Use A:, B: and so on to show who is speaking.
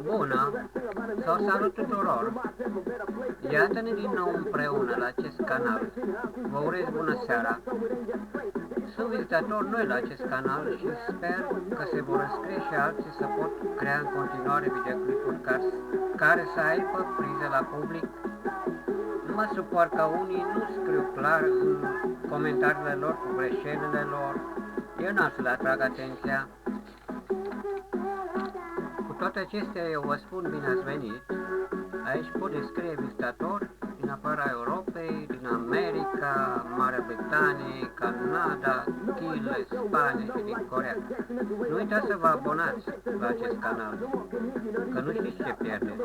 A: Bună! Sau salut tuturor! Iată-ne din nou împreună la acest canal. Vă urez bună seara! Sunt vizitatori noi la acest canal și sper că se vor înscrie și alții să pot crea în continuare videoclipuri care să aibă priză la public. Nu mă supăr că unii nu scriu clar în comentariile lor cu greșelile lor. Eu n-am să le atrag atenția. Cu toate acestea, eu vă spun bine ați venit. Aici pot descrie vizitatori din afara Europei, din America, Marea Britanie, Canada, Chile, Spania și din Coreea. Nu uitați să vă abonați la acest canal, că nu știți ce pierdeți.